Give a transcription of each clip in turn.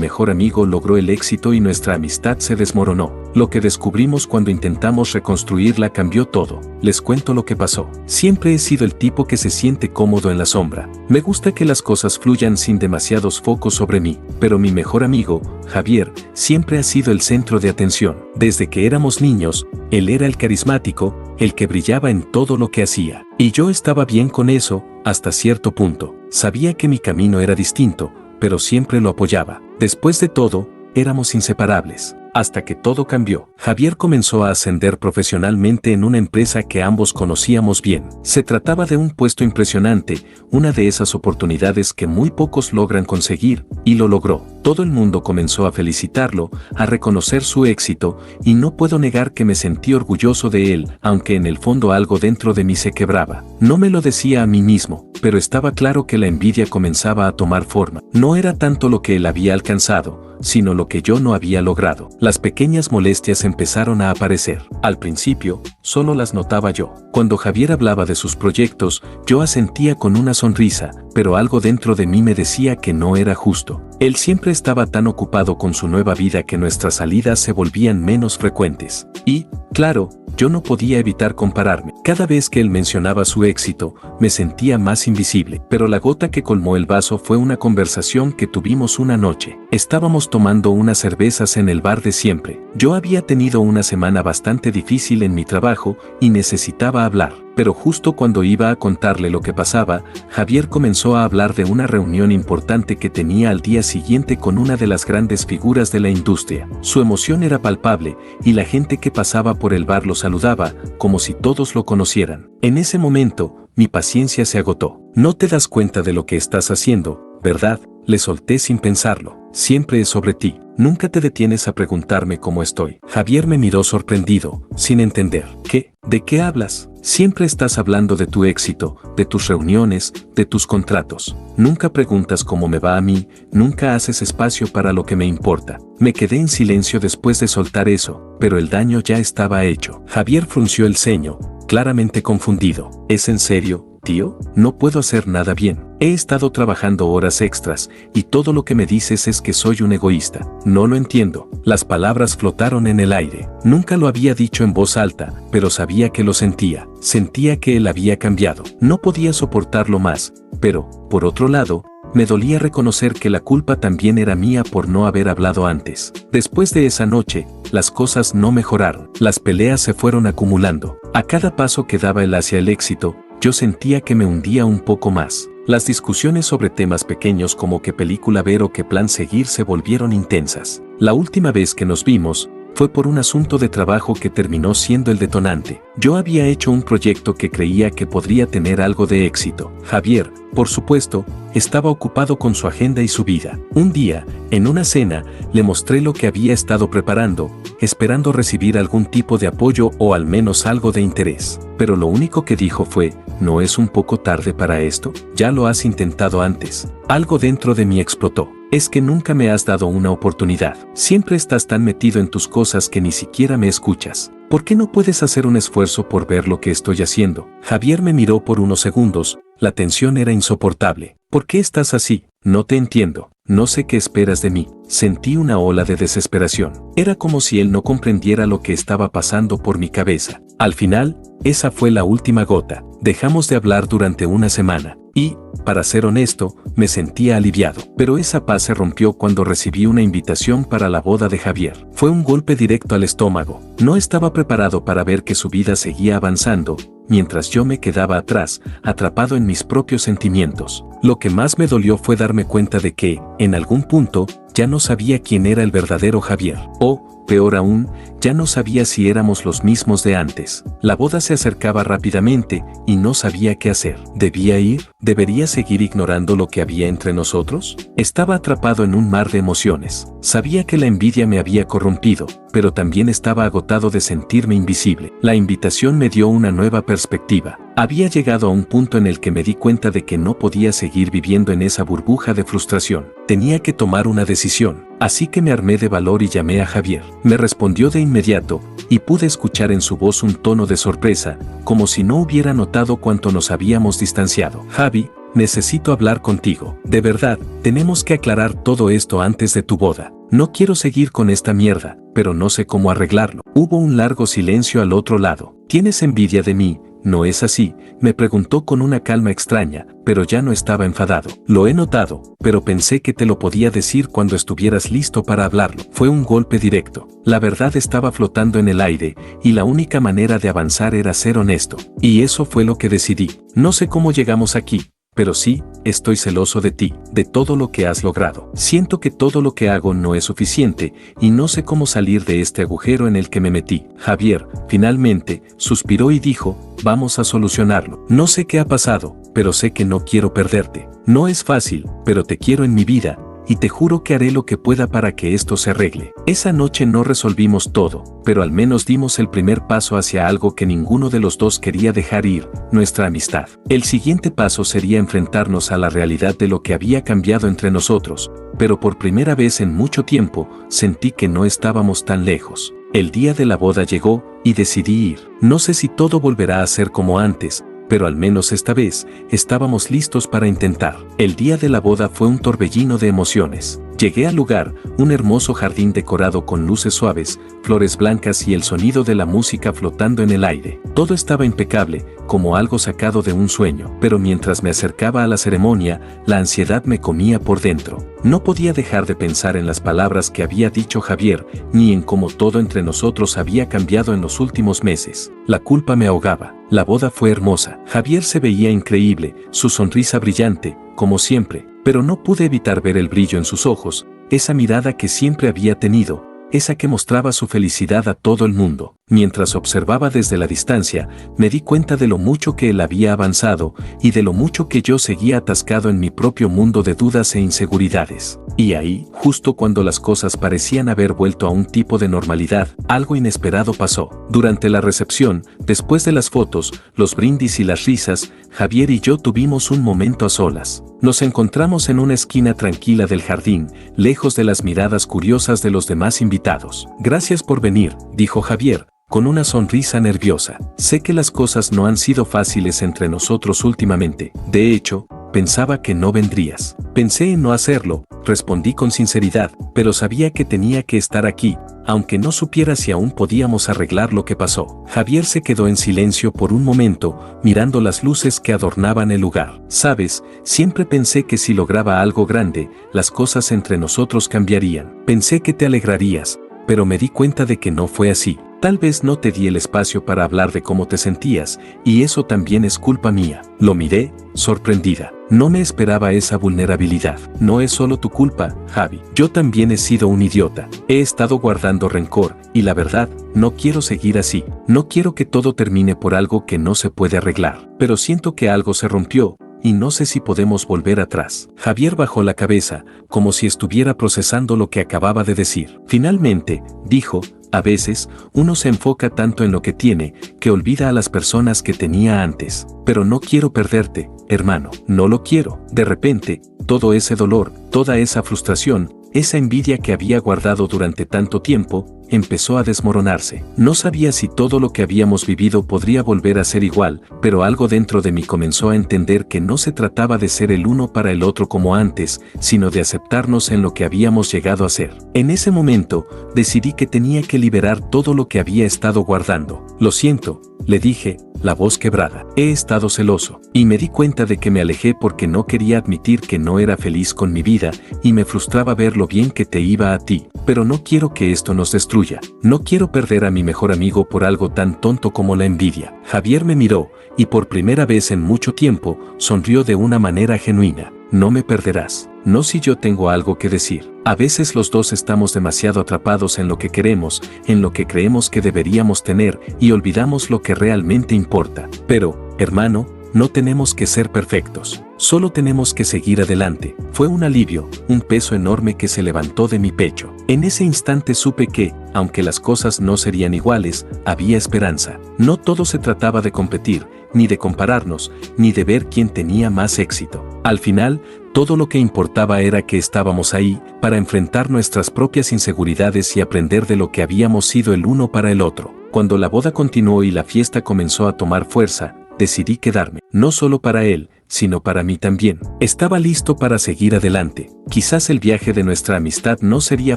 mejor amigo logró el éxito y nuestra amistad se desmoronó. Lo que descubrimos cuando intentamos reconstruirla cambió todo. Les cuento lo que pasó. Siempre he sido el tipo que se siente cómodo en la sombra. Me gusta que las cosas fluyan sin demasiados focos sobre mí, pero mi mejor amigo, Javier, siempre ha sido el centro de atención. Desde que éramos niños, él era el carismático, el que brillaba en todo lo que hacía. Y yo estaba bien con eso, hasta cierto punto. Sabía que mi camino era distinto, pero siempre lo apoyaba. Después de todo, éramos inseparables. Hasta que todo cambió. Javier comenzó a ascender profesionalmente en una empresa que ambos conocíamos bien. Se trataba de un puesto impresionante, una de esas oportunidades que muy pocos logran conseguir, y lo logró. Todo el mundo comenzó a felicitarlo, a reconocer su éxito, y no puedo negar que me sentí orgulloso de él, aunque en el fondo algo dentro de mí se quebraba. No me lo decía a mí mismo, pero estaba claro que la envidia comenzaba a tomar forma. No era tanto lo que él había alcanzado, sino lo que yo no había logrado. Las pequeñas molestias empezaron a aparecer. Al principio, solo las notaba yo. Cuando Javier hablaba de sus proyectos, yo asentía con una sonrisa, pero algo dentro de mí me decía que no era justo. Él siempre estaba tan ocupado con su nueva vida que nuestras salidas se volvían menos frecuentes. Y, claro, yo no podía evitar compararme. Cada vez que él mencionaba su éxito, me sentía más invisible. Pero la gota que colmó el vaso fue una conversación que tuvimos una noche. Estábamos tomando unas cervezas en el bar de siempre. Yo había tenido una semana bastante difícil en mi trabajo y necesitaba hablar. Pero justo cuando iba a contarle lo que pasaba, Javier comenzó a hablar de una reunión importante que tenía al día siguiente con una de las grandes figuras de la industria. Su emoción era palpable, y la gente que pasaba por el bar lo saludaba, como si todos lo conocieran. En ese momento, mi paciencia se agotó. No te das cuenta de lo que estás haciendo, ¿verdad? Le solté sin pensarlo. Siempre es sobre ti. Nunca te detienes a preguntarme cómo estoy. Javier me miró sorprendido, sin entender. ¿Qué? ¿De qué hablas? Siempre estás hablando de tu éxito, de tus reuniones, de tus contratos. Nunca preguntas cómo me va a mí, nunca haces espacio para lo que me importa. Me quedé en silencio después de soltar eso, pero el daño ya estaba hecho. Javier frunció el ceño, claramente confundido. ¿Es en serio, tío? No puedo hacer nada bien. He estado trabajando horas extras, y todo lo que me dices es que soy un egoísta. No lo entiendo. Las palabras flotaron en el aire. Nunca lo había dicho en voz alta, pero sabía que lo sentía. Sentía que él había cambiado. No podía soportarlo más, pero, por otro lado, me dolía reconocer que la culpa también era mía por no haber hablado antes. Después de esa noche, las cosas no mejoraron. Las peleas se fueron acumulando. A cada paso que daba él hacia el éxito, yo sentía que me hundía un poco más. Las discusiones sobre temas pequeños como qué película ver o qué plan seguir se volvieron intensas. La última vez que nos vimos, fue por un asunto de trabajo que terminó siendo el detonante. Yo había hecho un proyecto que creía que podría tener algo de éxito. Javier, por supuesto, estaba ocupado con su agenda y su vida. Un día, en una cena, le mostré lo que había estado preparando, esperando recibir algún tipo de apoyo o al menos algo de interés. Pero lo único que dijo fue, ¿no es un poco tarde para esto? Ya lo has intentado antes. Algo dentro de mí explotó. Es que nunca me has dado una oportunidad. Siempre estás tan metido en tus cosas que ni siquiera me escuchas. ¿Por qué no puedes hacer un esfuerzo por ver lo que estoy haciendo? Javier me miró por unos segundos. La tensión era insoportable. ¿Por qué estás así? No te entiendo. No sé qué esperas de mí. Sentí una ola de desesperación. Era como si él no comprendiera lo que estaba pasando por mi cabeza. Al final, esa fue la última gota. Dejamos de hablar durante una semana. Y, para ser honesto, me sentía aliviado. Pero esa paz se rompió cuando recibí una invitación para la boda de Javier. Fue un golpe directo al estómago. No estaba preparado para ver que su vida seguía avanzando, mientras yo me quedaba atrás, atrapado en mis propios sentimientos. Lo que más me dolió fue darme cuenta de que, en algún punto, ya no sabía quién era el verdadero Javier. O, peor aún, ya no sabía si éramos los mismos de antes. La boda se acercaba rápidamente y no sabía qué hacer. ¿Debía ir? ¿Debería seguir ignorando lo que había entre nosotros? Estaba atrapado en un mar de emociones. Sabía que la envidia me había corrompido, pero también estaba agotado de sentirme invisible. La invitación me dio una nueva perspectiva. Había llegado a un punto en el que me di cuenta de que no podía seguir viviendo en esa burbuja de frustración. Tenía que tomar una decisión. Así que me armé de valor y llamé a Javier. Me respondió de inmediato, y pude escuchar en su voz un tono de sorpresa, como si no hubiera notado cuánto nos habíamos distanciado. Javi, necesito hablar contigo. De verdad, tenemos que aclarar todo esto antes de tu boda. No quiero seguir con esta mierda, pero no sé cómo arreglarlo. Hubo un largo silencio al otro lado. ¿Tienes envidia de mí? ¿No es así?, me preguntó con una calma extraña, pero ya no estaba enfadado. Lo he notado, pero pensé que te lo podía decir cuando estuvieras listo para hablarlo. Fue un golpe directo. La verdad estaba flotando en el aire, y la única manera de avanzar era ser honesto. Y eso fue lo que decidí. No sé cómo llegamos aquí, pero sí, estoy celoso de ti, de todo lo que has logrado. Siento que todo lo que hago no es suficiente, y no sé cómo salir de este agujero en el que me metí. Javier, finalmente, suspiró y dijo, vamos a solucionarlo. No sé qué ha pasado, pero sé que no quiero perderte. No es fácil, pero te quiero en mi vida, y te juro que haré lo que pueda para que esto se arregle. Esa noche no resolvimos todo, pero al menos dimos el primer paso hacia algo que ninguno de los dos quería dejar ir, nuestra amistad. El siguiente paso sería enfrentarnos a la realidad de lo que había cambiado entre nosotros, pero por primera vez en mucho tiempo, sentí que no estábamos tan lejos. El día de la boda llegó, y decidí ir. No sé si todo volverá a ser como antes, pero al menos esta vez, estábamos listos para intentar. El día de la boda fue un torbellino de emociones. Llegué al lugar, un hermoso jardín decorado con luces suaves, flores blancas y el sonido de la música flotando en el aire. Todo estaba impecable, como algo sacado de un sueño, pero mientras me acercaba a la ceremonia, la ansiedad me comía por dentro. No podía dejar de pensar en las palabras que había dicho Javier, ni en cómo todo entre nosotros había cambiado en los últimos meses. La culpa me ahogaba. La boda fue hermosa. Javier se veía increíble, su sonrisa brillante, como siempre, pero no pude evitar ver el brillo en sus ojos, esa mirada que siempre había tenido, esa que mostraba su felicidad a todo el mundo. Mientras observaba desde la distancia, me di cuenta de lo mucho que él había avanzado y de lo mucho que yo seguía atascado en mi propio mundo de dudas e inseguridades. Y ahí, justo cuando las cosas parecían haber vuelto a un tipo de normalidad, algo inesperado pasó. Durante la recepción, después de las fotos, los brindis y las risas, Javier y yo tuvimos un momento a solas. Nos encontramos en una esquina tranquila del jardín, lejos de las miradas curiosas de los demás invitados. Gracias por venir, dijo Javier, con una sonrisa nerviosa. Sé que las cosas no han sido fáciles entre nosotros últimamente. De hecho, pensaba que no vendrías. Pensé en no hacerlo, respondí con sinceridad, pero sabía que tenía que estar aquí, aunque no supiera si aún podíamos arreglar lo que pasó. Javier se quedó en silencio por un momento, mirando las luces que adornaban el lugar. Sabes, siempre pensé que si lograba algo grande, las cosas entre nosotros cambiarían. Pensé que te alegrarías, pero me di cuenta de que no fue así. Tal vez no te di el espacio para hablar de cómo te sentías, y eso también es culpa mía. Lo miré, sorprendida. No me esperaba esa vulnerabilidad. No es solo tu culpa, Javi. Yo también he sido un idiota. He estado guardando rencor, y la verdad, no quiero seguir así. No quiero que todo termine por algo que no se puede arreglar. Pero siento que algo se rompió, y no sé si podemos volver atrás. Javier bajó la cabeza, como si estuviera procesando lo que acababa de decir. Finalmente, dijo, a veces, uno se enfoca tanto en lo que tiene, que olvida a las personas que tenía antes. Pero no quiero perderte, hermano, no lo quiero. De repente, todo ese dolor, toda esa frustración, esa envidia que había guardado durante tanto tiempo, empezó a desmoronarse. No sabía si todo lo que habíamos vivido podría volver a ser igual, pero algo dentro de mí comenzó a entender que no se trataba de ser el uno para el otro como antes, sino de aceptarnos en lo que habíamos llegado a ser. En ese momento, decidí que tenía que liberar todo lo que había estado guardando. Lo siento, le dije, la voz quebrada. He estado celoso, y me di cuenta de que me alejé porque no quería admitir que no era feliz con mi vida, y me frustraba ver lo bien que te iba a ti. Pero no quiero que esto nos destruya. No quiero perder a mi mejor amigo por algo tan tonto como la envidia. Javier me miró, y por primera vez en mucho tiempo, sonrió de una manera genuina. No me perderás. No si yo tengo algo que decir. A veces los dos estamos demasiado atrapados en lo que queremos, en lo que creemos que deberíamos tener, y olvidamos lo que realmente importa. Pero, hermano, no tenemos que ser perfectos. Solo tenemos que seguir adelante. Fue un alivio, un peso enorme que se levantó de mi pecho. En ese instante supe que, aunque las cosas no serían iguales, había esperanza. No todo se trataba de competir, ni de compararnos, ni de ver quién tenía más éxito. Al final, todo lo que importaba era que estábamos ahí, para enfrentar nuestras propias inseguridades y aprender de lo que habíamos sido el uno para el otro. Cuando la boda continuó y la fiesta comenzó a tomar fuerza, decidí quedarme, no solo para él, sino para mí también. Estaba listo para seguir adelante. Quizás el viaje de nuestra amistad no sería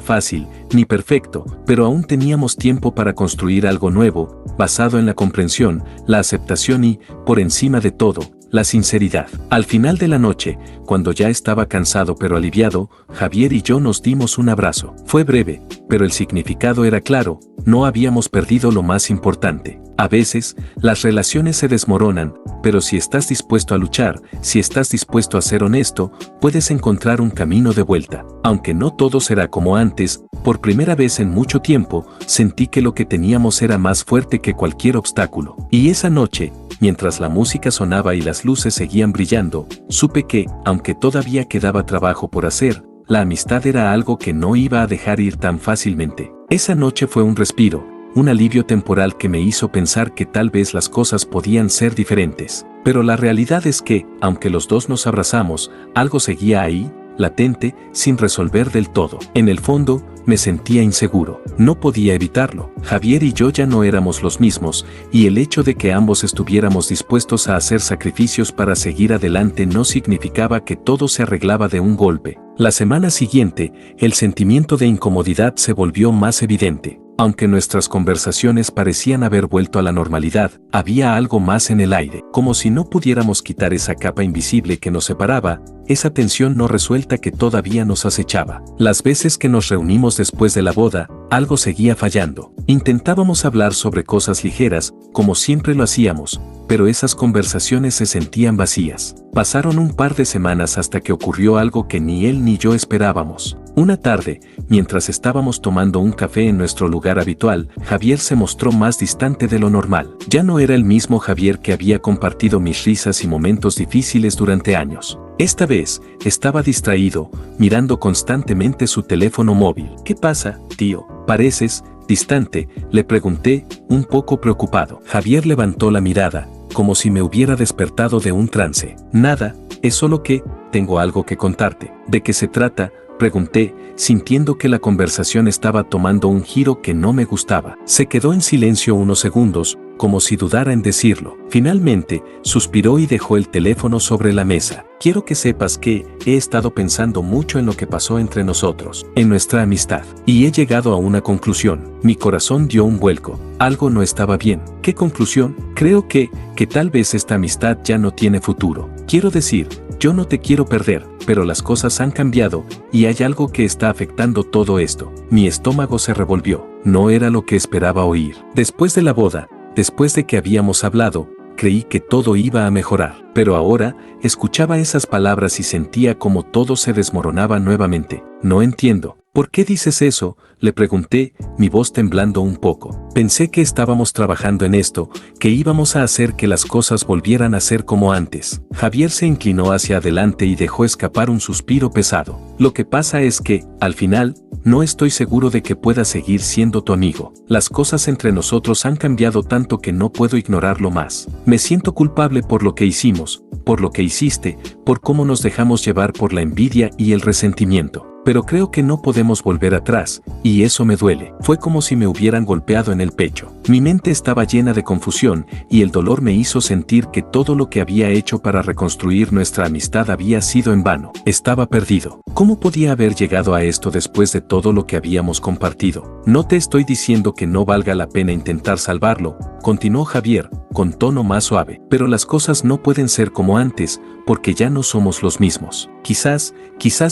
fácil, ni perfecto, pero aún teníamos tiempo para construir algo nuevo, basado en la comprensión, la aceptación y, por encima de todo, la sinceridad. Al final de la noche, cuando ya estaba cansado pero aliviado, Javier y yo nos dimos un abrazo. Fue breve, pero el significado era claro, no habíamos perdido lo más importante. A veces, las relaciones se desmoronan, pero si estás dispuesto a luchar, si estás dispuesto a ser honesto, puedes encontrar un camino de vuelta. Aunque no todo será como antes, por primera vez en mucho tiempo, sentí que lo que teníamos era más fuerte que cualquier obstáculo. Y esa noche, mientras la música sonaba y las luces seguían brillando, supe que, aunque todavía quedaba trabajo por hacer, la amistad era algo que no iba a dejar ir tan fácilmente. Esa noche fue un respiro, un alivio temporal que me hizo pensar que tal vez las cosas podían ser diferentes. Pero la realidad es que, aunque los dos nos abrazamos, algo seguía ahí, latente, sin resolver del todo. En el fondo, me sentía inseguro. No podía evitarlo. Javier y yo ya no éramos los mismos, y el hecho de que ambos estuviéramos dispuestos a hacer sacrificios para seguir adelante no significaba que todo se arreglaba de un golpe. La semana siguiente, el sentimiento de incomodidad se volvió más evidente. Aunque nuestras conversaciones parecían haber vuelto a la normalidad, había algo más en el aire, como si no pudiéramos quitar esa capa invisible que nos separaba, esa tensión no resuelta que todavía nos acechaba. Las veces que nos reunimos después de la boda, algo seguía fallando. Intentábamos hablar sobre cosas ligeras, como siempre lo hacíamos, pero esas conversaciones se sentían vacías. Pasaron un par de semanas hasta que ocurrió algo que ni él ni yo esperábamos. Una tarde, mientras estábamos tomando un café en nuestro lugar habitual, Javier se mostró más distante de lo normal. Ya no era el mismo Javier que había compartido mis risas y momentos difíciles durante años. Esta vez, estaba distraído, mirando constantemente su teléfono móvil. ¿Qué pasa, tío? Pareces distante, le pregunté, un poco preocupado. Javier levantó la mirada, como si me hubiera despertado de un trance. Nada, es solo que, tengo algo que contarte. ¿De qué se trata?, pregunté, sintiendo que la conversación estaba tomando un giro que no me gustaba. Se quedó en silencio unos segundos, como si dudara en decirlo. Finalmente, suspiró y dejó el teléfono sobre la mesa. Quiero que sepas que he estado pensando mucho en lo que pasó entre nosotros, en nuestra amistad, y he llegado a una conclusión. Mi corazón dio un vuelco. Algo no estaba bien. ¿Qué conclusión? Creo que tal vez esta amistad ya no tiene futuro. Quiero decir, yo no te quiero perder, pero las cosas han cambiado, y hay algo que está afectando todo esto. Mi estómago se revolvió. No era lo que esperaba oír. Después de la boda, después de que habíamos hablado, creí que todo iba a mejorar. Pero ahora, escuchaba esas palabras y sentía como todo se desmoronaba nuevamente. No entiendo. ¿Por qué dices eso?, le pregunté, mi voz temblando un poco. Pensé que estábamos trabajando en esto, que íbamos a hacer que las cosas volvieran a ser como antes. Javier se inclinó hacia adelante y dejó escapar un suspiro pesado. Lo que pasa es que, al final, no estoy seguro de que pueda seguir siendo tu amigo. Las cosas entre nosotros han cambiado tanto que no puedo ignorarlo más. Me siento culpable por lo que hicimos, por lo que hiciste, por cómo nos dejamos llevar por la envidia y el resentimiento. Pero creo que no podemos volver atrás, y eso me duele. Fue como si me hubieran golpeado en el pecho. Mi mente estaba llena de confusión, y el dolor me hizo sentir que todo lo que había hecho para reconstruir nuestra amistad había sido en vano. Estaba perdido. ¿Cómo podía haber llegado a esto después de todo lo que habíamos compartido? No te estoy diciendo que no valga la pena intentar salvarlo, continuó Javier, con tono más suave. Pero las cosas no pueden ser como antes, porque ya no somos los mismos. Quizás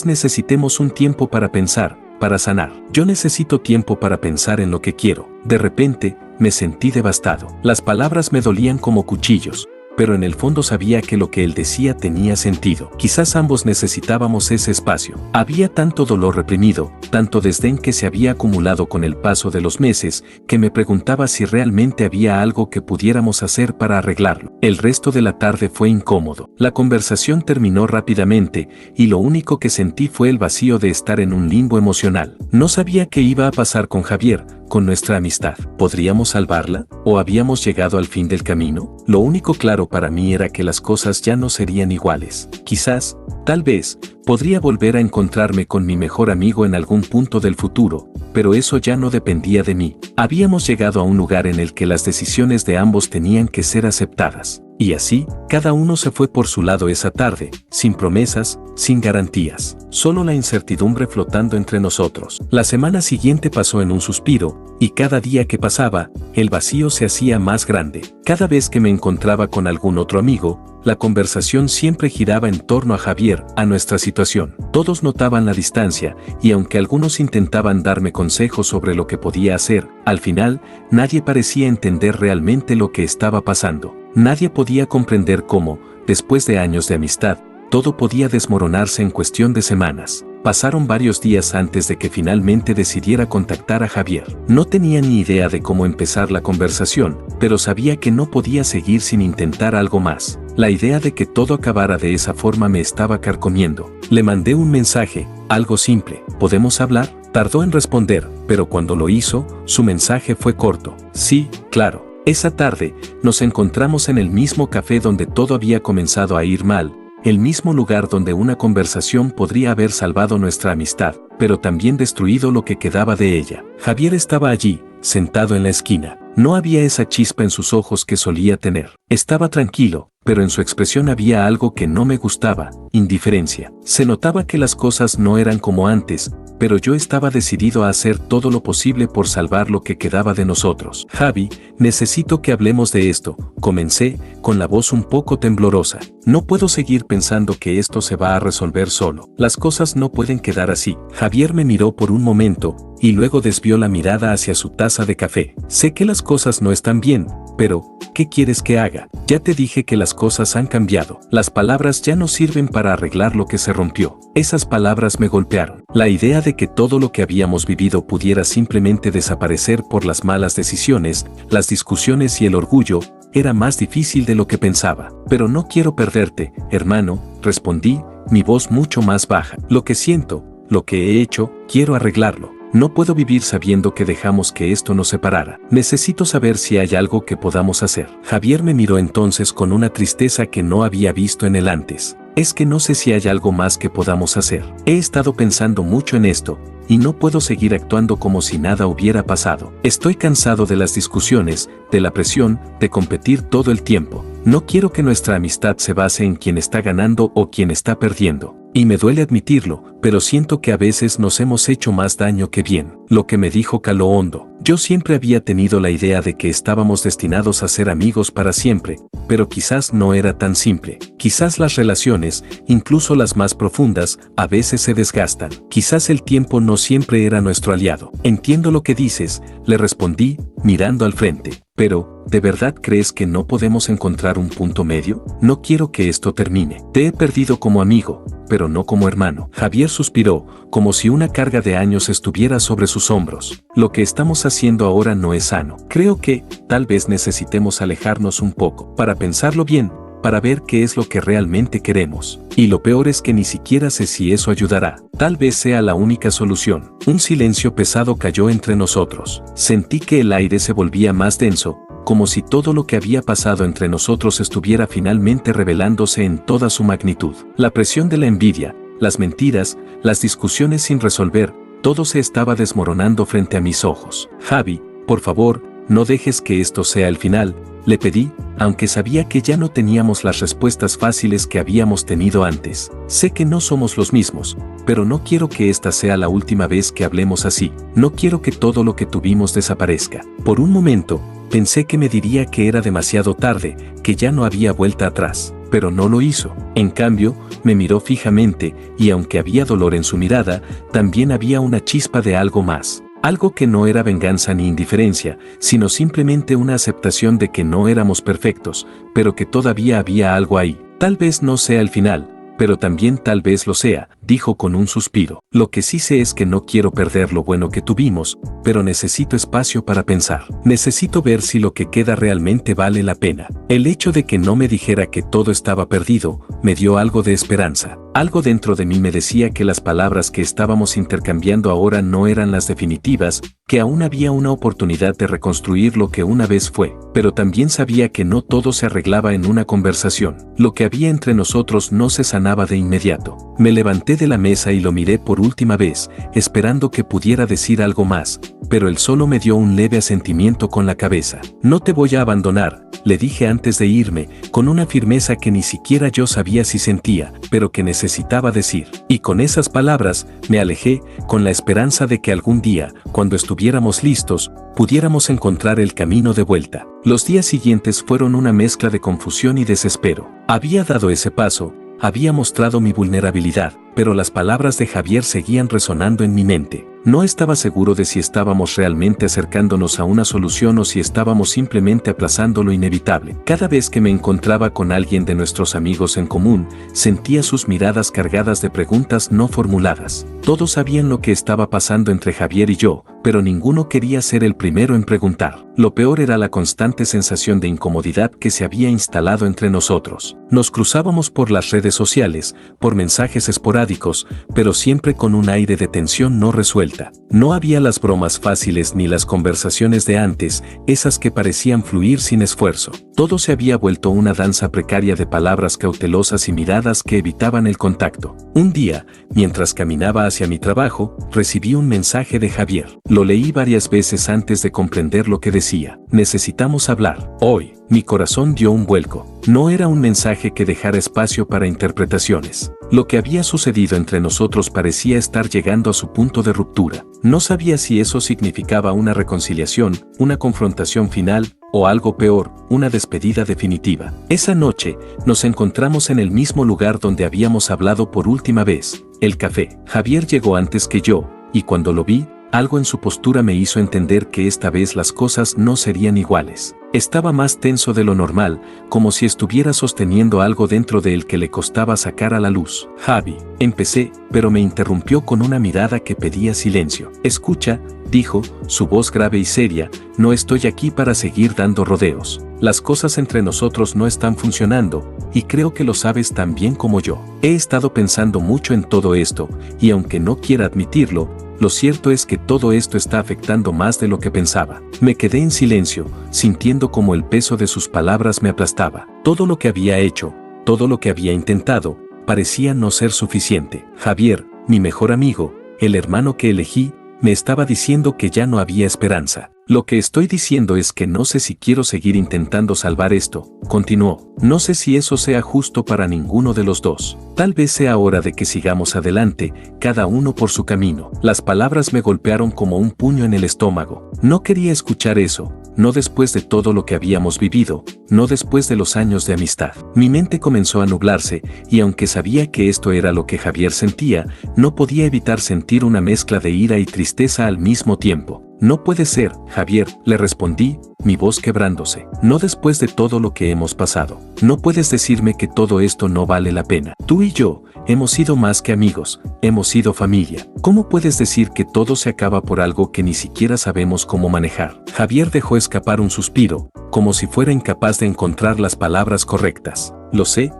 necesitemos un tiempo para pensar, para sanar. Yo necesito tiempo para pensar en lo que quiero. De repente, me sentí devastado. Las palabras me dolían como cuchillos, pero en el fondo sabía que lo que él decía tenía sentido. Quizás ambos necesitábamos ese espacio. Había tanto dolor reprimido, tanto desdén que se había acumulado con el paso de los meses, que me preguntaba si realmente había algo que pudiéramos hacer para arreglarlo. El resto de la tarde fue incómodo. La conversación terminó rápidamente, y lo único que sentí fue el vacío de estar en un limbo emocional. No sabía qué iba a pasar con Javier, con nuestra amistad. ¿Podríamos salvarla? ¿O habíamos llegado al fin del camino? Lo único claro para mí era que las cosas ya no serían iguales. Quizás, tal vez, podría volver a encontrarme con mi mejor amigo en algún punto del futuro, pero eso ya no dependía de mí. Habíamos llegado a un lugar en el que las decisiones de ambos tenían que ser aceptadas. Y así, cada uno se fue por su lado esa tarde, sin promesas, sin garantías, solo la incertidumbre flotando entre nosotros. La semana siguiente pasó en un suspiro, y cada día que pasaba, el vacío se hacía más grande. Cada vez que me encontraba con algún otro amigo, la conversación siempre giraba en torno a Javier, a nuestra situación. Todos notaban la distancia, y aunque algunos intentaban darme consejos sobre lo que podía hacer, al final, nadie parecía entender realmente lo que estaba pasando. Nadie podía comprender cómo, después de años de amistad, todo podía desmoronarse en cuestión de semanas. Pasaron varios días antes de que finalmente decidiera contactar a Javier. No tenía ni idea de cómo empezar la conversación, pero sabía que no podía seguir sin intentar algo más. La idea de que todo acabara de esa forma me estaba carcomiendo. Le mandé un mensaje, algo simple. ¿Podemos hablar? Tardó en responder, pero cuando lo hizo, su mensaje fue corto. Sí, claro. Esa tarde, nos encontramos en el mismo café donde todo había comenzado a ir mal, el mismo lugar donde una conversación podría haber salvado nuestra amistad, pero también destruido lo que quedaba de ella. Javier estaba allí, sentado en la esquina. No había esa chispa en sus ojos que solía tener. Estaba tranquilo, pero en su expresión había algo que no me gustaba, indiferencia. Se notaba que las cosas no eran como antes, pero yo estaba decidido a hacer todo lo posible por salvar lo que quedaba de nosotros. Javi, necesito que hablemos de esto, comencé, con la voz un poco temblorosa. No puedo seguir pensando que esto se va a resolver solo. Las cosas no pueden quedar así. Javier me miró por un momento, y luego desvió la mirada hacia su taza de café. Sé que las cosas no están bien, pero, ¿qué quieres que haga? Ya te dije que las cosas han cambiado. Las palabras ya no sirven para arreglar lo que se rompió. Esas palabras me golpearon. La idea de que todo lo que habíamos vivido pudiera simplemente desaparecer por las malas decisiones, las discusiones y el orgullo, era más difícil de lo que pensaba. Pero no quiero perderte, hermano, respondí, mi voz mucho más baja. Lo que siento, lo que he hecho, quiero arreglarlo. No puedo vivir sabiendo que dejamos que esto nos separara. Necesito saber si hay algo que podamos hacer. Javier me miró entonces con una tristeza que no había visto en él antes. Es que no sé si hay algo más que podamos hacer. He estado pensando mucho en esto, y no puedo seguir actuando como si nada hubiera pasado. Estoy cansado de las discusiones, de la presión, de competir todo el tiempo. No quiero que nuestra amistad se base en quién está ganando o quién está perdiendo. Y me duele admitirlo, pero siento que a veces nos hemos hecho más daño que bien. Lo que me dijo caló hondo. Yo siempre había tenido la idea de que estábamos destinados a ser amigos para siempre, pero quizás no era tan simple. Quizás las relaciones, incluso las más profundas, a veces se desgastan. Quizás el tiempo no siempre era nuestro aliado. Entiendo lo que dices, le respondí, mirando al frente. Pero, ¿de verdad crees que no podemos encontrar un punto medio? No quiero que esto termine. Te he perdido como amigo, pero no como hermano. Javier suspiró, como si una carga de años estuviera sobre sus hombros. Lo que estamos haciendo ahora no es sano. Creo que, tal vez necesitemos alejarnos un poco, para pensarlo bien, para ver qué es lo que realmente queremos. Y lo peor es que ni siquiera sé si eso ayudará. Tal vez sea la única solución. Un silencio pesado cayó entre nosotros. Sentí que el aire se volvía más denso, como si todo lo que había pasado entre nosotros estuviera finalmente revelándose en toda su magnitud. La presión de la envidia, las mentiras, las discusiones sin resolver, todo se estaba desmoronando frente a mis ojos. Javi, por favor, no dejes que esto sea el final, le pedí, aunque sabía que ya no teníamos las respuestas fáciles que habíamos tenido antes. Sé que no somos los mismos, pero no quiero que esta sea la última vez que hablemos así. No quiero que todo lo que tuvimos desaparezca. Por un momento, pensé que me diría que era demasiado tarde, que ya no había vuelta atrás, pero no lo hizo. En cambio, me miró fijamente, y aunque había dolor en su mirada, también había una chispa de algo más. Algo que no era venganza ni indiferencia, sino simplemente una aceptación de que no éramos perfectos, pero que todavía había algo ahí. Tal vez no sea el final, pero también tal vez lo sea, dijo con un suspiro. Lo que sí sé es que no quiero perder lo bueno que tuvimos, pero necesito espacio para pensar. Necesito ver si lo que queda realmente vale la pena. El hecho de que no me dijera que todo estaba perdido, me dio algo de esperanza. Algo dentro de mí me decía que las palabras que estábamos intercambiando ahora no eran las definitivas, que aún había una oportunidad de reconstruir lo que una vez fue. Pero también sabía que no todo se arreglaba en una conversación. Lo que había entre nosotros no se sanaba de inmediato. Me levanté de la mesa y lo miré por última vez, esperando que pudiera decir algo más, pero él solo me dio un leve asentimiento con la cabeza. No te voy a abandonar, le dije antes de irme, con una firmeza que ni siquiera yo sabía si sentía, pero que necesitaba decir. Y con esas palabras, me alejé, con la esperanza de que algún día, cuando estuviéramos listos, pudiéramos encontrar el camino de vuelta. Los días siguientes fueron una mezcla de confusión y desespero. Había dado ese paso, había mostrado mi vulnerabilidad, pero las palabras de Javier seguían resonando en mi mente. No estaba seguro de si estábamos realmente acercándonos a una solución o si estábamos simplemente aplazando lo inevitable. Cada vez que me encontraba con alguien de nuestros amigos en común, sentía sus miradas cargadas de preguntas no formuladas. Todos sabían lo que estaba pasando entre Javier y yo, pero ninguno quería ser el primero en preguntar. Lo peor era la constante sensación de incomodidad que se había instalado entre nosotros. Nos cruzábamos por las redes sociales, por mensajes esporádicos, pero siempre con un aire de tensión no resuelta. No había las bromas fáciles ni las conversaciones de antes, esas que parecían fluir sin esfuerzo. Todo se había vuelto una danza precaria de palabras cautelosas y miradas que evitaban el contacto. Un día, mientras caminaba hacia mi trabajo, recibí un mensaje de Javier. Lo leí varias veces antes de comprender lo que decía. Necesitamos hablar. Hoy. Mi corazón dio un vuelco. No era un mensaje que dejara espacio para interpretaciones. Lo que había sucedido entre nosotros parecía estar llegando a su punto de ruptura. No sabía si eso significaba una reconciliación, una confrontación final, o algo peor, una despedida definitiva. Esa noche, nos encontramos en el mismo lugar donde habíamos hablado por última vez, el café. Javier llegó antes que yo, y cuando lo vi, algo en su postura me hizo entender que esta vez las cosas no serían iguales. Estaba más tenso de lo normal, como si estuviera sosteniendo algo dentro de él que le costaba sacar a la luz. Javi, empecé, pero me interrumpió con una mirada que pedía silencio. Escucha, dijo, su voz grave y seria, no estoy aquí para seguir dando rodeos. Las cosas entre nosotros no están funcionando, y creo que lo sabes tan bien como yo. He estado pensando mucho en todo esto, y aunque no quiera admitirlo, lo cierto es que todo esto está afectando más de lo que pensaba. Me quedé en silencio, sintiendo como el peso de sus palabras me aplastaba. Todo lo que había hecho, todo lo que había intentado, parecía no ser suficiente. Javier, mi mejor amigo, el hermano que elegí, me estaba diciendo que ya no había esperanza. Lo que estoy diciendo es que no sé si quiero seguir intentando salvar esto, continuó. No sé si eso sea justo para ninguno de los dos. Tal vez sea hora de que sigamos adelante, cada uno por su camino. Las palabras me golpearon como un puño en el estómago. No quería escuchar eso, no después de todo lo que habíamos vivido, no después de los años de amistad. Mi mente comenzó a nublarse, y aunque sabía que esto era lo que Javier sentía, no podía evitar sentir una mezcla de ira y tristeza al mismo tiempo. No puede ser, Javier, le respondí, mi voz quebrándose. No después de todo lo que hemos pasado. No puedes decirme que todo esto no vale la pena. Tú y yo, hemos sido más que amigos, hemos sido familia. ¿Cómo puedes decir que todo se acaba por algo que ni siquiera sabemos cómo manejar? Javier dejó escapar un suspiro, como si fuera incapaz de encontrar las palabras correctas. Lo sé,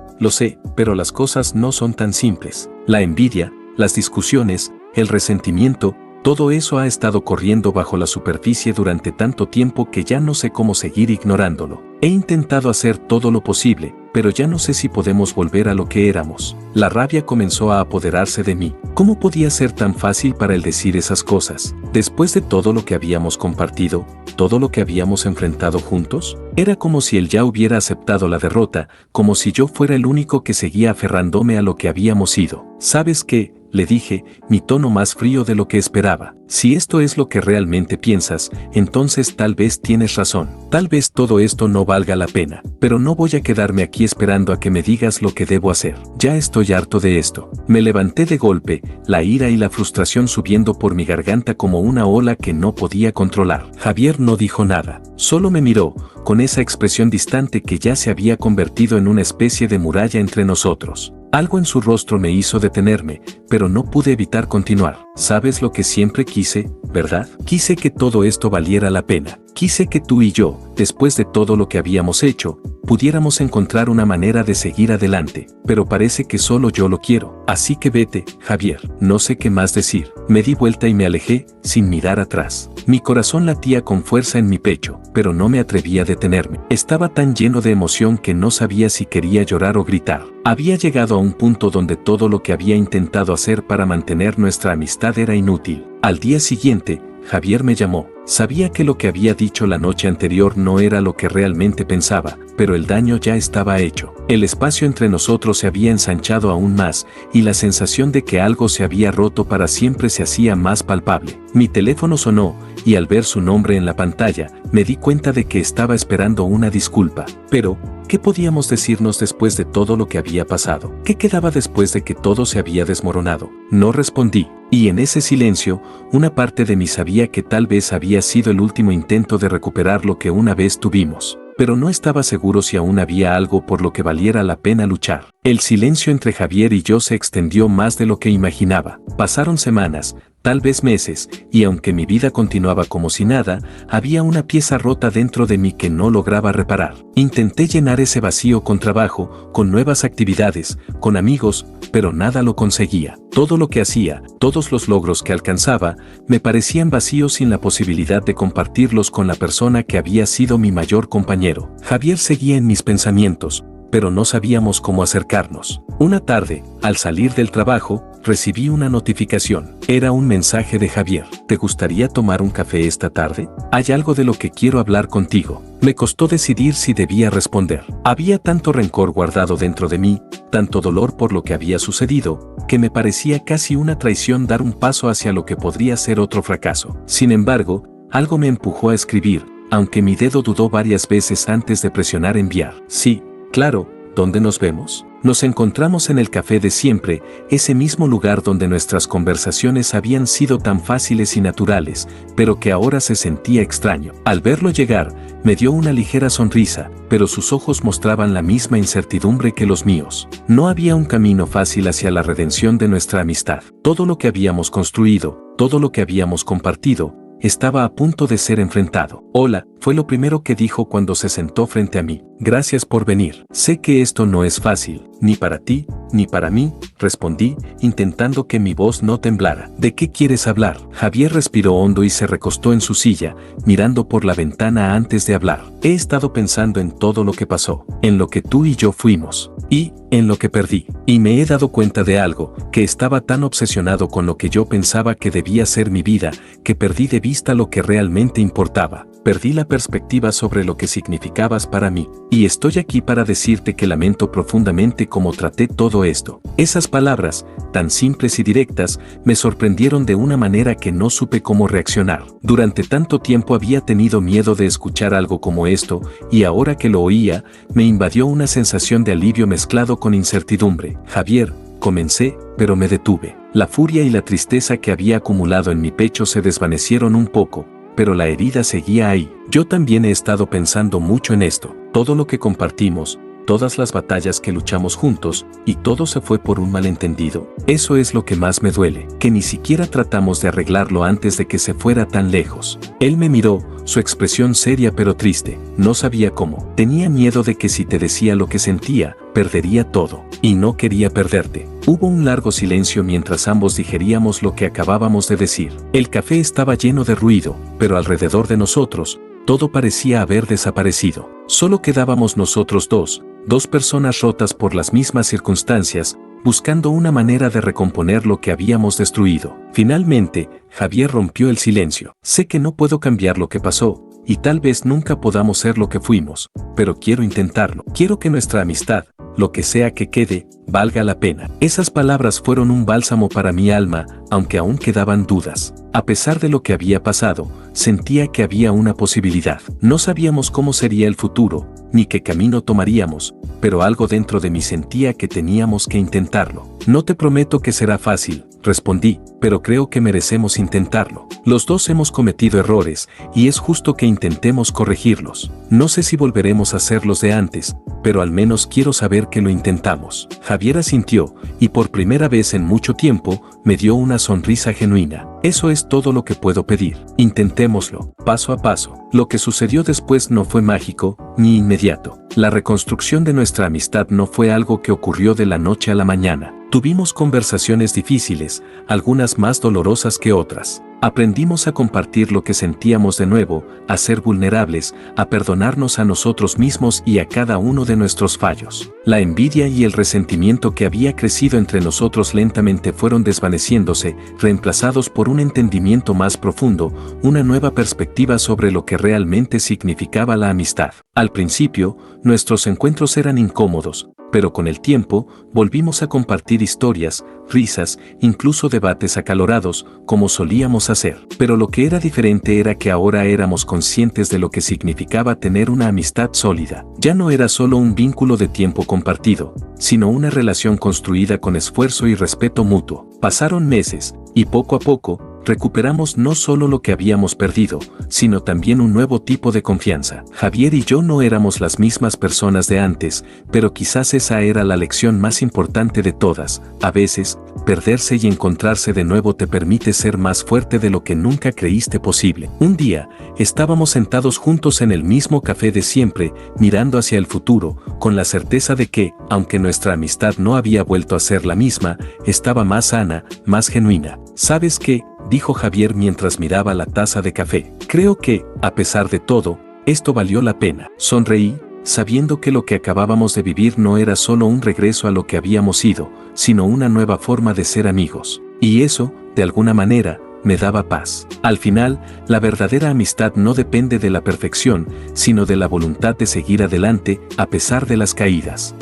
pero las cosas no son tan simples. La envidia, las discusiones, el resentimiento, todo eso ha estado corriendo bajo la superficie durante tanto tiempo que ya no sé cómo seguir ignorándolo. He intentado hacer todo lo posible, pero ya no sé si podemos volver a lo que éramos. La rabia comenzó a apoderarse de mí. ¿Cómo podía ser tan fácil para él decir esas cosas? Después de todo lo que habíamos compartido, todo lo que habíamos enfrentado juntos, era como si él ya hubiera aceptado la derrota, como si yo fuera el único que seguía aferrándome a lo que habíamos sido. ¿Sabes qué? Le dije, mi tono más frío de lo que esperaba. Si esto es lo que realmente piensas, entonces tal vez tienes razón. Tal vez todo esto no valga la pena, pero no voy a quedarme aquí esperando a que me digas lo que debo hacer. Ya estoy harto de esto. Me levanté de golpe, la ira y la frustración subiendo por mi garganta como una ola que no podía controlar. Javier no dijo nada, solo me miró, con esa expresión distante que ya se había convertido en una especie de muralla entre nosotros. Algo en su rostro me hizo detenerme, pero no pude evitar continuar. ¿Sabes lo que siempre quise, verdad? Quise que todo esto valiera la pena. Quise que tú y yo, después de todo lo que habíamos hecho, pudiéramos encontrar una manera de seguir adelante. Pero parece que solo yo lo quiero. Así que vete, Javier. No sé qué más decir. Me di vuelta y me alejé, sin mirar atrás. Mi corazón latía con fuerza en mi pecho, pero no me atreví a detenerme. Estaba tan lleno de emoción que no sabía si quería llorar o gritar. Había llegado a un punto donde todo lo que había intentado hacer para mantener nuestra amistad era inútil. Al día siguiente, Javier me llamó. Sabía que lo que había dicho la noche anterior no era lo que realmente pensaba, pero el daño ya estaba hecho. El espacio entre nosotros se había ensanchado aún más, y la sensación de que algo se había roto para siempre se hacía más palpable. Mi teléfono sonó, y al ver su nombre en la pantalla, me di cuenta de que estaba esperando una disculpa. Pero, ¿qué podíamos decirnos después de todo lo que había pasado? ¿Qué quedaba después de que todo se había desmoronado? No respondí, y en ese silencio, una parte de mí sabía que tal vez había sido el último intento de recuperar lo que una vez tuvimos. Pero no estaba seguro si aún había algo por lo que valiera la pena luchar. El silencio entre Javier y yo se extendió más de lo que imaginaba. Pasaron semanas, tal vez meses, y aunque mi vida continuaba como si nada, había una pieza rota dentro de mí que no lograba reparar. Intenté llenar ese vacío con trabajo, con nuevas actividades, con amigos, pero nada lo conseguía. Todo lo que hacía, todos los logros que alcanzaba, me parecían vacíos sin la posibilidad de compartirlos con la persona que había sido mi mayor compañero. Javier seguía en mis pensamientos, pero no sabíamos cómo acercarnos. Una tarde, al salir del trabajo, recibí una notificación. Era un mensaje de Javier. ¿Te gustaría tomar un café esta tarde? Hay algo de lo que quiero hablar contigo. Me costó decidir si debía responder. Había tanto rencor guardado dentro de mí, tanto dolor por lo que había sucedido, que me parecía casi una traición dar un paso hacia lo que podría ser otro fracaso. Sin embargo, algo me empujó a escribir, aunque mi dedo dudó varias veces antes de presionar enviar. Sí, claro, ¿dónde nos vemos? Nos encontramos en el café de siempre, ese mismo lugar donde nuestras conversaciones habían sido tan fáciles y naturales, pero que ahora se sentía extraño. Al verlo llegar, me dio una ligera sonrisa, pero sus ojos mostraban la misma incertidumbre que los míos. No había un camino fácil hacia la redención de nuestra amistad. Todo lo que habíamos construido, todo lo que habíamos compartido, estaba a punto de ser enfrentado. Hola, fue lo primero que dijo cuando se sentó frente a mí. Gracias por venir. Sé que esto no es fácil, ni para ti, ni para mí, respondí, intentando que mi voz no temblara. ¿De qué quieres hablar? Javier respiró hondo y se recostó en su silla, mirando por la ventana antes de hablar. He estado pensando en todo lo que pasó, en lo que tú y yo fuimos, y en lo que perdí. Y me he dado cuenta de algo, que estaba tan obsesionado con lo que yo pensaba que debía ser mi vida, que perdí de vista lo que realmente importaba. Perdí la perspectiva sobre lo que significabas para mí. Y estoy aquí para decirte que lamento profundamente cómo traté todo esto. Esas palabras, tan simples y directas, me sorprendieron de una manera que no supe cómo reaccionar. Durante tanto tiempo había tenido miedo de escuchar algo como esto, y ahora que lo oía, me invadió una sensación de alivio mezclado con incertidumbre. Javier, comencé, pero me detuve. La furia y la tristeza que había acumulado en mi pecho se desvanecieron un poco, pero la herida seguía ahí. Yo también he estado pensando mucho en esto. Todo lo que compartimos, todas las batallas que luchamos juntos, y todo se fue por un malentendido. Eso es lo que más me duele, que ni siquiera tratamos de arreglarlo antes de que se fuera tan lejos. Él me miró, su expresión seria pero triste. No sabía cómo. Tenía miedo de que si te decía lo que sentía, perdería todo. Y no quería perderte. Hubo un largo silencio mientras ambos digeríamos lo que acabábamos de decir. El café estaba lleno de ruido, pero alrededor de nosotros, todo parecía haber desaparecido. Solo quedábamos nosotros dos personas rotas por las mismas circunstancias, buscando una manera de recomponer lo que habíamos destruido. Finalmente, Javier rompió el silencio. Sé que no puedo cambiar lo que pasó, y tal vez nunca podamos ser lo que fuimos, pero quiero intentarlo. Quiero que nuestra amistad, lo que sea que quede, valga la pena. Esas palabras fueron un bálsamo para mi alma, aunque aún quedaban dudas. A pesar de lo que había pasado, sentía que había una posibilidad. No sabíamos cómo sería el futuro, ni qué camino tomaríamos, pero algo dentro de mí sentía que teníamos que intentarlo. No te prometo que será fácil, respondí, pero creo que merecemos intentarlo. Los dos hemos cometido errores, y es justo que intentemos corregirlos. No sé si volveremos a ser los de antes, pero al menos quiero saber que lo intentamos. Javier asintió, y por primera vez en mucho tiempo, me dio una sonrisa genuina. Eso es todo lo que puedo pedir. Intentémoslo, paso a paso. Lo que sucedió después no fue mágico, ni inmediato. La reconstrucción de nuestra amistad no fue algo que ocurrió de la noche a la mañana. Tuvimos conversaciones difíciles, algunas más dolorosas que otras. Aprendimos a compartir lo que sentíamos de nuevo, a ser vulnerables, a perdonarnos a nosotros mismos y a cada uno de nuestros fallos. La envidia y el resentimiento que había crecido entre nosotros lentamente fueron desvaneciéndose, reemplazados por un entendimiento más profundo, una nueva perspectiva sobre lo que realmente significaba la amistad. Al principio, nuestros encuentros eran incómodos, pero con el tiempo, volvimos a compartir historias, risas, incluso debates acalorados, como solíamos hacer. Pero lo que era diferente era que ahora éramos conscientes de lo que significaba tener una amistad sólida. Ya no era solo un vínculo de tiempo compartido, sino una relación construida con esfuerzo y respeto mutuo. Pasaron meses, y poco a poco, recuperamos no solo lo que habíamos perdido, sino también un nuevo tipo de confianza. Javier y yo no éramos las mismas personas de antes, pero quizás esa era la lección más importante de todas. A veces, perderse y encontrarse de nuevo te permite ser más fuerte de lo que nunca creíste posible. Un día, estábamos sentados juntos en el mismo café de siempre, mirando hacia el futuro, con la certeza de que, aunque nuestra amistad no había vuelto a ser la misma, estaba más sana, más genuina. ¿Sabes qué?, dijo Javier mientras miraba la taza de café. Creo que, a pesar de todo, esto valió la pena. Sonreí, sabiendo que lo que acabábamos de vivir no era solo un regreso a lo que habíamos sido, sino una nueva forma de ser amigos. Y eso, de alguna manera, me daba paz. Al final, la verdadera amistad no depende de la perfección, sino de la voluntad de seguir adelante, a pesar de las caídas.